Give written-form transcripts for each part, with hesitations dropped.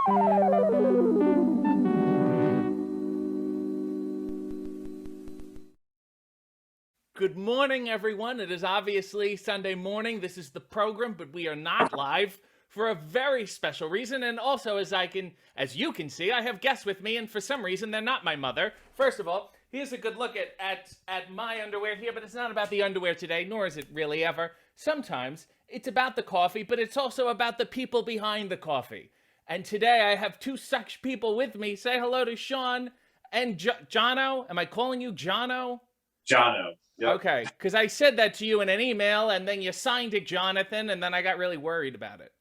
Good morning, everyone. It is obviously Sunday morning. This is the program, but we are not live for a very special reason. And also, as you can see, I have guests with me, and for some reason, they're not my mother. First of all, here's a good look at my underwear here, but it's not about the underwear today, nor is it really ever. Sometimes it's about the coffee, but it's also about the people behind the coffee. And today I have two such people with me. Say hello to Sean and Jono. Am I calling you Jono? Jono. Yep. Okay, because I said that to you in an email, and then you signed it Jonathan, and then I got really worried about it.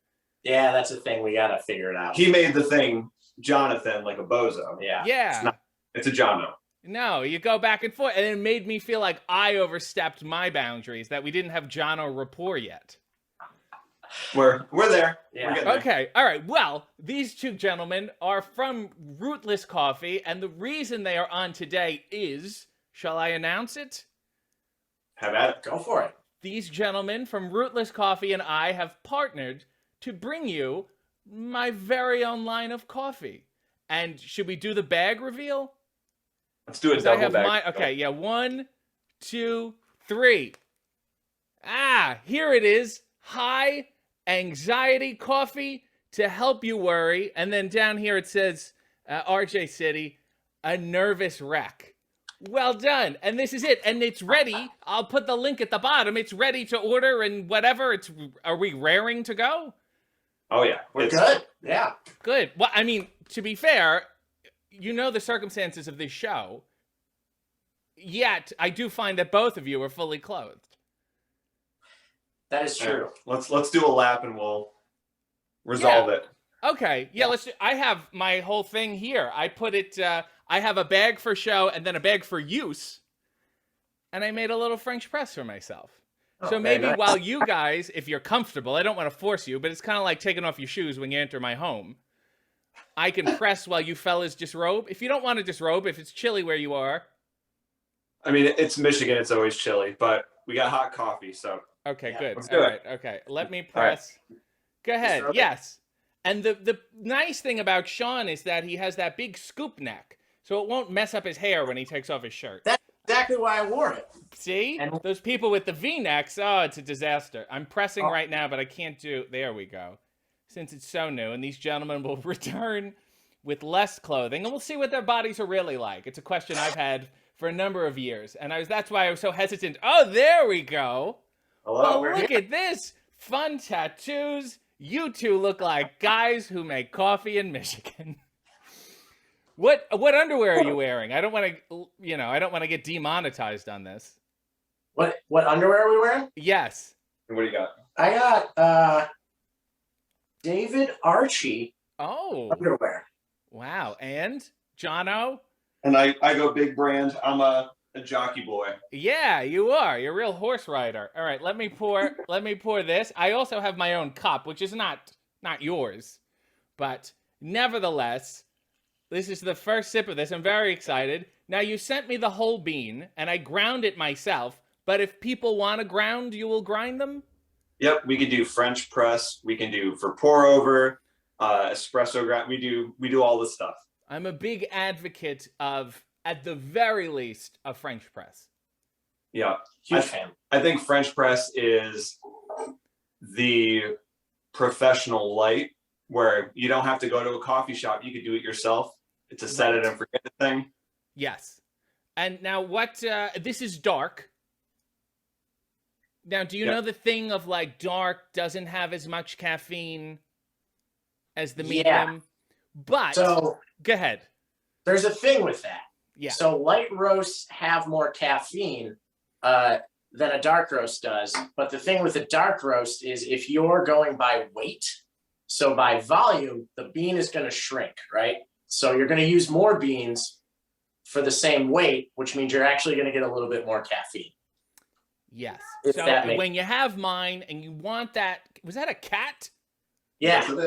Yeah, that's a thing. We gotta figure it out. He made the thing Jonathan like a bozo. Yeah. Yeah. It's a Jono. No, you go back and forth, and it made me feel like I overstepped my boundaries, that we didn't have Jono rapport yet. We're there. Yeah. We're getting there. Okay, all right. Well, these two gentlemen are from Rootless Coffee, and the reason they are on today is, shall I announce it? Have at it. Go for it. These gentlemen from Rootless Coffee and I have partnered to bring you my very own line of coffee. And should we do the bag reveal? Let's do a 'Cause I double have bag. okay, yeah, 1, 2, 3. Here it is. High anxiety coffee to help you worry. And then down here it says, RJ City, a nervous wreck. Well done. And this is it. And it's ready. I'll put the link at the bottom. It's ready to order and whatever. Are we raring to go? Oh yeah. We're good. Yeah. Good. Well, I mean, to be fair, you know the circumstances of this show. Yet, I do find that both of you are fully clothed. That is true. Let's do a lap and we'll resolve it. Okay. Yeah, I have my whole thing here. I put it I have a bag for show and then a bag for use. And I made a little French press for myself. Oh, So maybe nice. while you guys, if you're comfortable, I don't want to force you, but it's kind of like taking off your shoes when you enter my home. I can press while you fellas disrobe. If you don't want to disrobe, if it's chilly where you are. I mean, it's Michigan. It's always chilly, but we got hot coffee, so. Okay, Yeah, good. let's do All it. right, okay. Let me press. Go ahead. Disrobe it. Yes. And the nice thing about Sean is that he has that big scoop neck, so it won't mess up his hair when he takes off his shirt. That's exactly why I wore it. See? And- Those people with the V-necks, oh, it's a disaster. I'm pressing Oh. right now, but I can't do... There we go. Since it's so new, and these gentlemen will return with less clothing, and we'll see what their bodies are really like. It's a question I've had for a number of years, and that's why I was so hesitant. Oh, there we go. Hello. Oh, we're look here. at this. Fun tattoos. You two look like guys who make coffee in Michigan. What underwear are you wearing? I don't want to, I don't want to get demonetized on this. What underwear are we wearing? Yes. What do you got? I got David Archie Oh, underwear. wow. And Jono? And I go big brand. I'm a jockey boy. Yeah, you are. You're a real horse rider. All right, let me pour this. I also have my own cup, which is not yours. But nevertheless, this is the first sip of this. I'm very excited. Now, you sent me the whole bean, and I ground it myself. But if people want to ground, you will grind them? Yep, we could do French press. We can do for pour over, espresso grind. We do all this stuff. I'm a big advocate of, at the very least, a French press. Yeah, Huge fan. I think French press is the professional light where you don't have to go to a coffee shop. You could do it yourself. It's a set it and forget it thing. Yes. And now this is dark. Now, do you know the thing of like dark doesn't have as much caffeine as the medium? But So go ahead. there's a thing with that. Yeah. So light roasts have more caffeine than a dark roast does. But the thing with a dark roast is if you're going by weight, so by volume, the bean is going to shrink, right? So you're going to use more beans for the same weight, which means you're actually going to get a little bit more caffeine. Yes. If So that makes- when you have mine and you want that, was that a cat? Yeah. Yes, it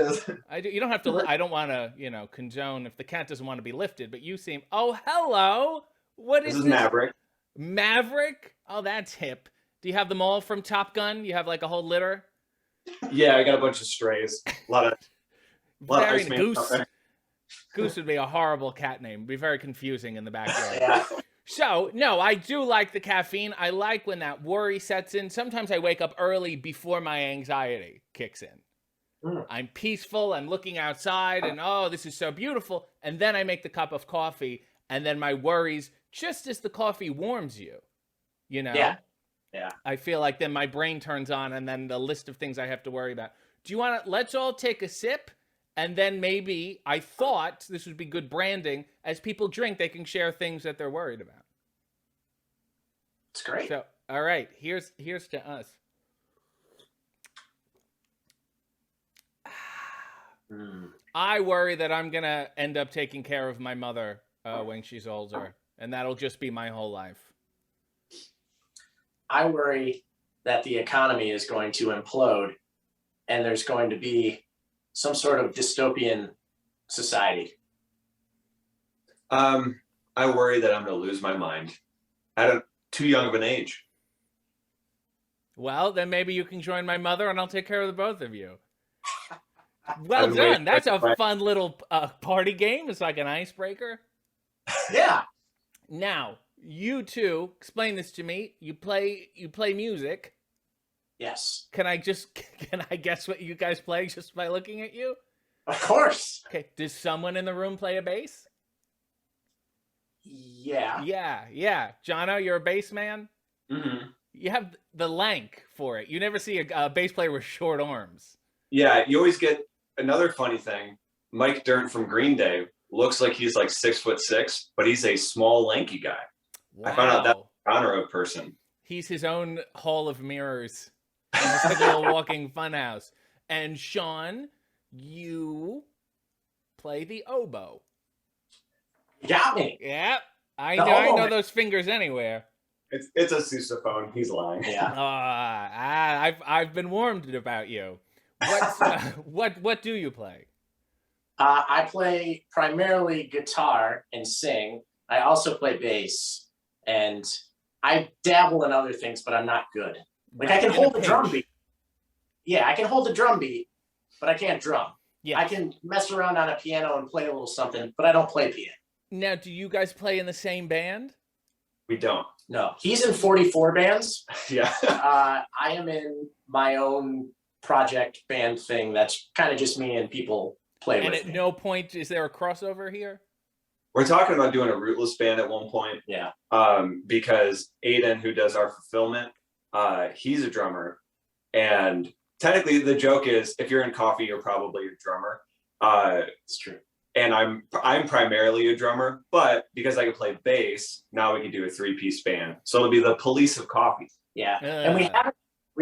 is. You don't have to. I don't want to, condone if the cat doesn't want to be lifted. But you seem. Oh, hello. What This is is this? Maverick. Maverick. Oh, that's hip. Do you have them all from Top Gun? You have like a whole litter. Yeah, I got a bunch of strays. A lot of Very Iceman goose. out there. Goose would be a horrible cat name. It'd be very confusing in the backyard. Yeah. So, no, I do like the caffeine. I like when that worry sets in. Sometimes I wake up early before my anxiety kicks in. Mm. I'm peaceful. I'm looking outside and, oh, this is so beautiful. And then I make the cup of coffee. And then my worries, just as the coffee warms you, you know? Yeah. Yeah. I feel like then my brain turns on and then the list of things I have to worry about. Do you want to, let's all take a sip. And then maybe I thought this would be good branding. As people drink, they can share things that they're worried about. It's great. So, all right, here's to us. Mm. I worry that I'm gonna end up taking care of my mother when she's older, and that'll just be my whole life. I worry that the economy is going to implode and there's going to be some sort of dystopian society. I worry that I'm going to lose my mind at too young of an age. Well, then maybe you can join my mother, and I'll take care of the both of you. Well I'm waiting done. That's for a it. fun little party game. It's like an icebreaker. Yeah. Now, you two, explain this to me. You play music. Yes. Can I guess what you guys play just by looking at you? Of course. Okay. Does someone in the room play a bass? Yeah. Yeah. Jono, you're a bass man? Mm-hmm. You have the lank for it. You never see a bass player with short arms. Yeah, you always get another funny thing. Mike Dirnt from Green Day looks like he's like 6'6", but he's a small, lanky guy. Wow. I found out that honor of person. He's his own hall of mirrors. He's like a little walking funhouse. And Sean, you play the oboe. You got me. Yep. I The know oboe. those fingers anywhere. It's a sousaphone. He's lying. Yeah. I've been warned about you. What do you play? I play primarily guitar and sing. I also play bass, and I dabble in other things, but I'm not good. Like I can In hold a pinch. drum beat. Yeah, I can hold a drum beat, but I can't drum. Yeah. I can mess around on a piano and play a little something, but I don't play piano. Now, do you guys play in the same band? We don't. No, he's in 44 bands. Yeah. I am in my own project band thing. That's kind of just me and people play And with at me. no point is there a crossover here? We're talking about doing a rootless band at one point. Yeah. Because Aiden, who does our fulfillment, he's a drummer. And technically the joke is if you're in coffee, you're probably a drummer. It's true. And I'm primarily a drummer, but because I can play bass, now we can do a 3-piece band. So it'll be the police of coffee. Yeah. And we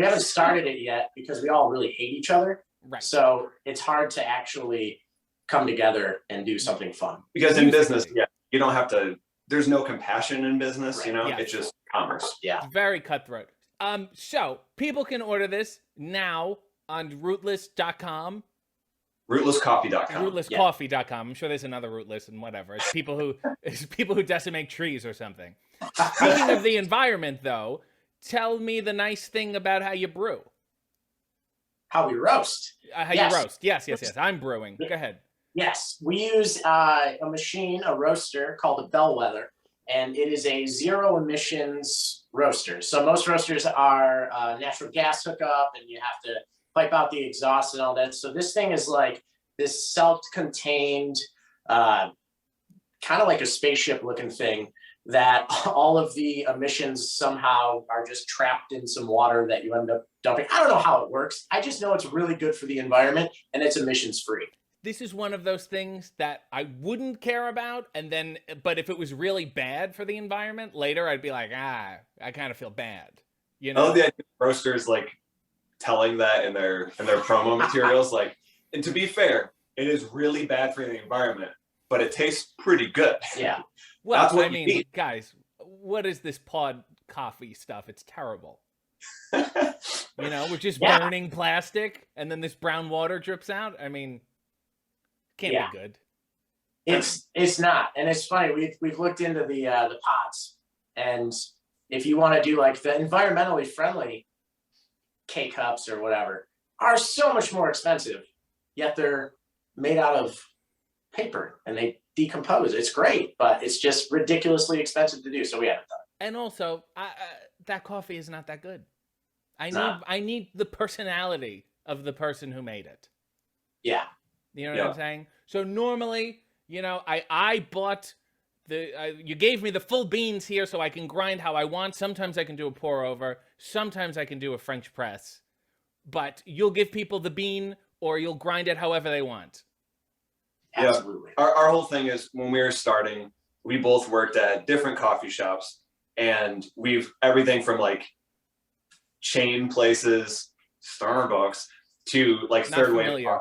haven't started it yet because we all really hate each other. Right. So it's hard to actually come together and do something fun. Because in Musically. business, yeah, you don't have to, there's no compassion in business, you know, Yeah. it's just commerce. Yeah. Very cutthroat. So people can order this now on rootless.com, Rootlesscoffee.com. rootlesscoffee.com. I'm sure there's another rootless and whatever. It's people who decimate trees or something. Speaking of the environment, though, tell me the nice thing about how you brew. How we roast. How Yes. you roast. Yes. I'm brewing. Go ahead. Yes, we use a machine, a roaster called a Bellwether, and it is a zero emissions roaster. So most roasters are natural gas hookup, and you have to pipe out the exhaust and all that. So this thing is like this self-contained, kind of like a spaceship looking thing that all of the emissions somehow are just trapped in some water that you end up dumping. I don't know how it works. I just know it's really good for the environment and it's emissions free. This is one of those things that I wouldn't care about, but if it was really bad for the environment later, I'd be like, I kind of feel bad. You know? Oh, the roasters like telling that in their promo materials, like, and to be fair, it is really bad for the environment, but it tastes pretty good. Yeah. Well, That's what I you mean, need. guys, what is this pod coffee stuff? It's terrible. You know, we're just Yeah. burning plastic, and then this brown water drips out. I mean, can't Yeah. be good. It's not, and it's funny. We've looked into the pods, and if you want to do like the environmentally friendly K cups or whatever, are so much more expensive. Yet they're made out of paper and they decompose. It's great, but it's just ridiculously expensive to do. So we haven't done And also, that coffee is not that good. Nah. I need the personality of the person who made it. it. Yeah. You know what I'm saying? So normally, you know, I bought you gave me the full beans here so I can grind how I want. Sometimes I can do a pour over. Sometimes I can do a French press. But you'll give people the bean or you'll grind it however they want. Yeah. Absolutely. Our whole thing is when we were starting, we both worked at different coffee shops, and we've everything from like chain places, Starbucks, to like Not third wave. familiar.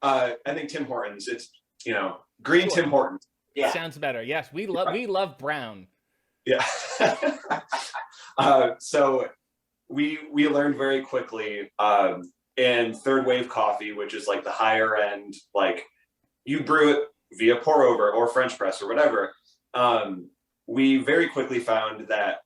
I think Tim Hortons. It's green Sure. Tim Hortons. Yeah. Sounds better. Yes, we love brown. Yeah. So we learned very quickly in third wave coffee, which is like the higher end, like you brew it via pour over or French press or whatever. We very quickly found that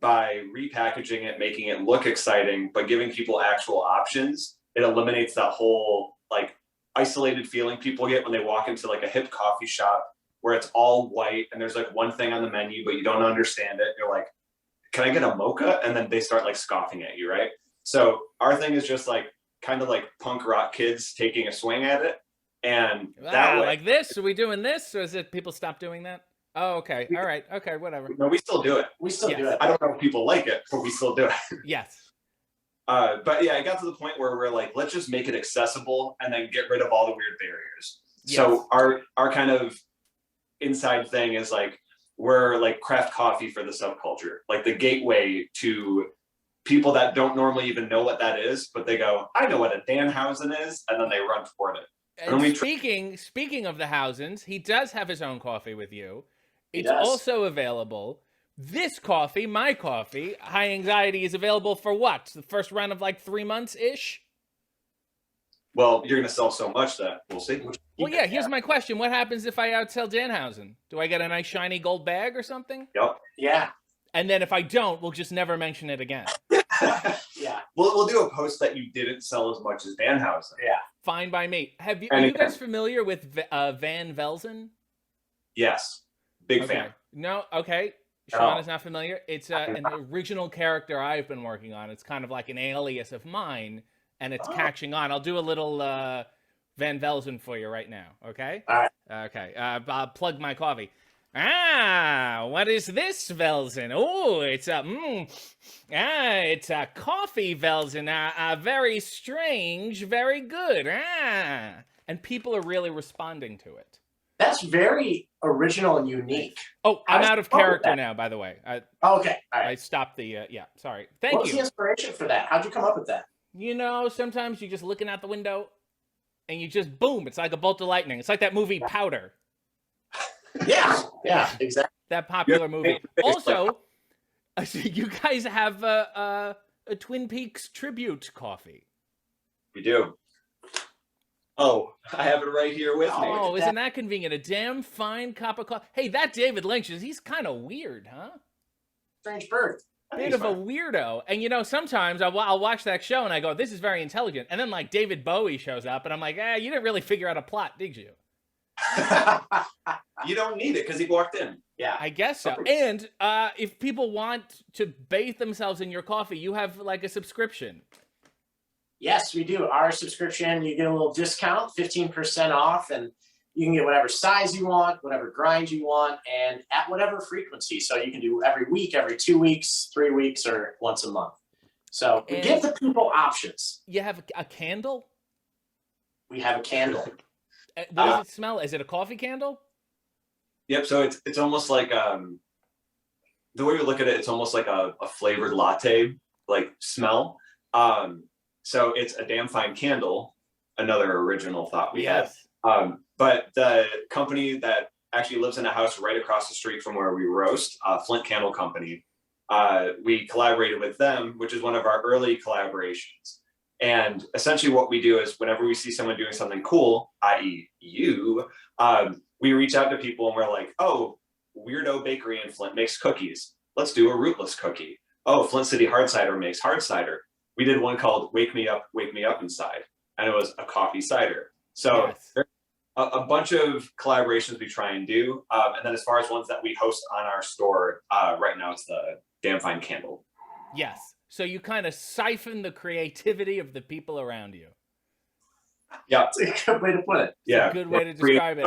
by repackaging it, making it look exciting, but giving people actual options, it eliminates that whole like isolated feeling people get when they walk into like a hip coffee shop where it's all white and there's like one thing on the menu, but you don't understand it. You're like, can I get a mocha? And then they start like scoffing at you, right? So our thing is just like kind of like punk rock kids taking a swing at it. And that way, Like this? Are we doing this? Or is it people stop doing that? Oh, okay. All right. Okay, whatever. no, we still do it. We still Yes. do it. I don't know if people like it, but we still do it. Yes. But yeah, it got to the point where we're like, let's just make it accessible and then get rid of all the weird barriers. Yes. So our kind of inside thing is like, we're like craft coffee for the subculture, like the gateway to people that don't normally even know what that is, but they go, I know what a Danhausen is, and then they run toward it. And we speaking of the Housens, he does have his own coffee with you. He It's does. also available. This coffee, my coffee, High Anxiety, is available for what? The first round of like 3 months ish? Well, you're going to sell so much that we'll see. Well, yeah, here's my question. What happens if I outsell Danhausen? Do I get a nice shiny gold bag or something? Yep. Yeah. And then if I don't, we'll just never mention it again. Yeah. We'll do a post that you didn't sell as much as Danhausen. Yeah. Fine by me. Are you Anytime. guys familiar with Van Velzen? Yes. Big Okay. fan. No, okay. No. Sean is not familiar. It's an original character I've been working on. It's kind of like an alias of mine, and it's catching on. I'll do a little Van Velzen for you right now, okay? All right. Okay. I'll plug my coffee. What is this Velzen? Oh, it's a coffee Velzen. Very strange, very good. And people are really responding to it. That's very original and unique. Oh, I'm I out of saw character that. now, by the way. Okay. All I right. stopped the, sorry. What Thank was the you. inspiration for that? How'd you come up with that? You know, sometimes you're just looking out the window and you just, boom, it's like a bolt of lightning. It's like that movie Powder, Yeah. Yeah. Exactly. that popular Yeah, movie. it's like- Also, you guys have a Twin Peaks tribute coffee. We do. Oh, I have it right here with me. Oh, at isn't that convenient? A damn fine cup of coffee. Hey, that David Lynch, he's kind of weird, huh? Strange bird. I think Bit it's of a fine. weirdo. And you know, sometimes I'll watch that show and I go, this is very intelligent. And then like David Bowie shows up and I'm like, you didn't really figure out a plot, did you? You don't need it because he walked in. Yeah. I guess so. And if people want to bathe themselves in your coffee, you have like a subscription. Yes, we do. Our subscription, you get a little discount, 15% off, and you can get whatever size you want, whatever grind you want, and at whatever frequency. So you can do every week, every 2 weeks, 3 weeks, or once a month. So we And- give the people options. You have a candle? We have a candle. What does it smell? Is it a coffee candle? Yep. So it's almost like the way we look at it, it's almost like a flavored latte like smell. So it's a damn fine candle. Another original thought we had. But the company that actually lives in a house right across the street from where we roast, Flint Candle Company, we collaborated with them, which is one of our early collaborations. And essentially what we do is whenever we see someone doing something cool, i.e. you, we reach out to people and we're like, oh, Weirdo Bakery in Flint makes cookies. Let's do a rootless cookie. Oh, Flint City Hard Cider makes hard cider. We did one called Wake Me Up Inside. And it was a coffee cider. So Yes. a bunch of collaborations we try and do. And then as far as ones that we host on our store, right now it's the Damn Fine Candle. Yes. So you kind of siphon the creativity of the people around you. Yeah. That's a good way to put it. Yeah. A good way to describe it.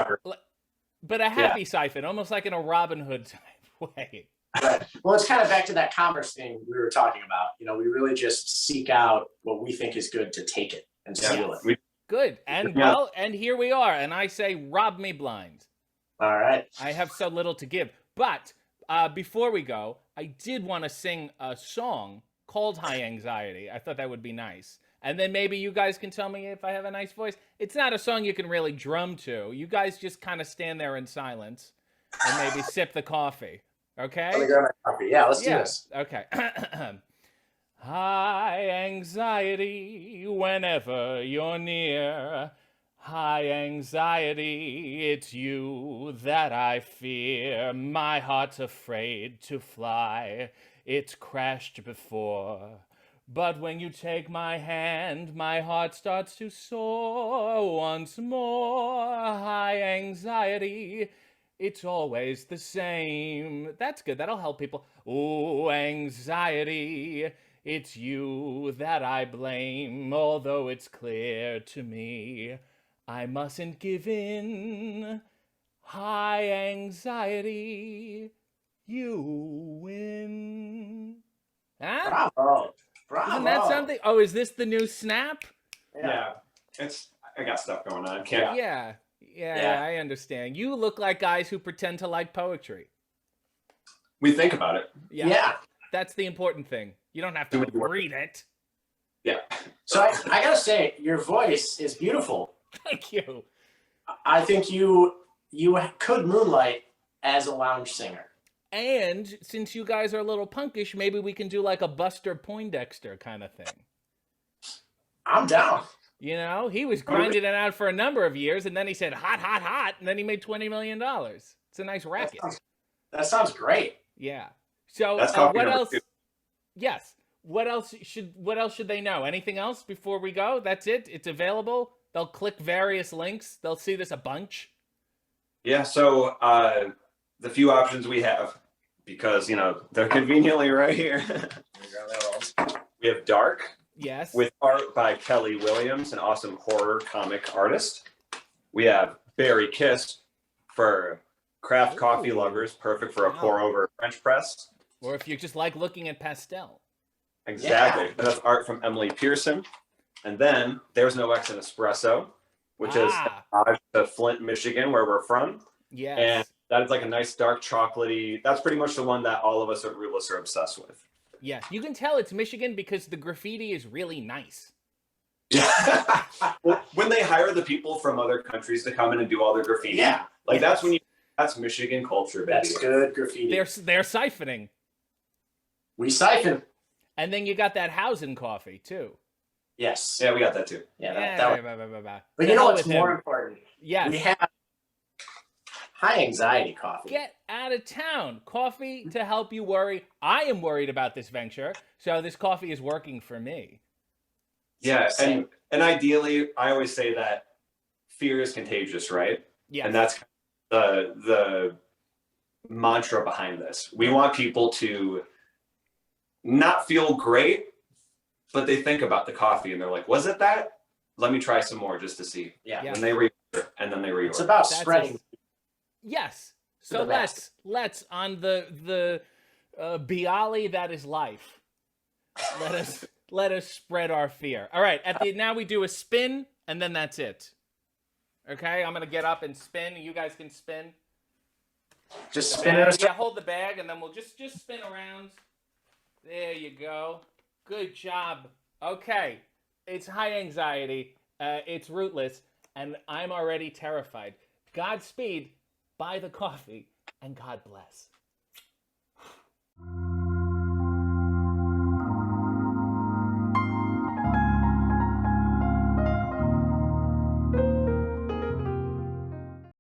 But a happy siphon, almost like in a Robin Hood type way. Right. Well, it's kind of back to that commerce thing we were talking about. We really just seek out what we think is good to take it and steal it. Good. And Yeah. well, and here we are. And I say, rob me blind. All right. I have so little to give. But before we go, I did want to sing a song called High Anxiety. I thought that would be nice. And then maybe you guys can tell me if I have a nice voice. It's not a song you can really drum to. You guys just kind of stand there in silence and maybe sip the coffee. Okay? Let me grab my coffee. Yeah, let's do this. Okay. High anxiety whenever you're near. High anxiety, it's you that I fear. My heart's afraid to fly. It's crashed before. But when you take my hand, my heart starts to soar once more. High anxiety, it's always the same. That's good. That'll help people. Oh, anxiety, it's you that I blame. Although it's clear to me, I mustn't give in. High anxiety, you win. Huh? Bravo. Bravo. Isn't that something? Oh, is this the new Snap? Yeah. I got stuff going on. Can't. Yeah, Yeah. I understand. You look like guys who pretend to like poetry. We think about it. Yeah. That's the important thing. You don't have to Do it. read it. Yeah. So I gotta say, your voice is beautiful. Thank you. I think you could moonlight as a lounge singer. And since you guys are a little punkish, maybe we can do like a Buster Poindexter kind of thing. I'm down. You know, he was grinding it out for a number of years, and then he said, hot, hot, hot, and then he made $20 million. It's a nice racket. That sounds great. Yeah. So That's coffee what number else? 2. Yes. What else should they know? Anything else before we go? That's it. It's available. They'll click various links. They'll see this a bunch. Yeah. So the few options we have, because they're conveniently right here. We have Dark, Yes. with art by Kelly Williams, an awesome horror comic artist. We have Berry Kiss for craft coffee Ooh. lovers, perfect for a Wow. pour over French press. Or if you just like looking at pastel. Exactly. Yeah. And that's art from Emily Pearson. And then There's No X in Espresso, which is to Flint, Michigan, where we're from. Yes. And that is like a nice dark chocolatey. That's pretty much the one that all of us at Rootless are obsessed with. Yes. You can tell it's Michigan because the graffiti is really nice. Yeah. Well, when they hire the people from other countries to come in and do all their graffiti, Yeah. that's Michigan culture, baby. That's good graffiti. They're siphoning. We siphon. And then you got that Hausen coffee too. Yes. Yeah, we got that too. Yeah. Yeah, But To you know hell what's with more him. important? Yes. We have high anxiety coffee. Get out of town. Coffee to help you worry. I am worried about this venture, so this coffee is working for me. Yeah, Same. and ideally, I always say that fear is contagious, right? Yes. And that's the mantra behind this. We want people to not feel great, but they think about the coffee and they're like, "Was it that? Let me try some more just to see." Yeah. Yeah. And they reorder, and then they reorder. It's about That's spreading. Yes. To So the best. let's on the Bialy that is life. Let us spread our fear. All right. Now we do a spin, and then that's it. Okay. I'm gonna get up and spin. You guys can spin. Just The spin bag. it. Yeah, hold the bag, and then we'll just spin around. There you go. Good job. Okay. It's high anxiety. It's Rootless, and I'm already terrified. Godspeed. Buy the coffee, and God bless.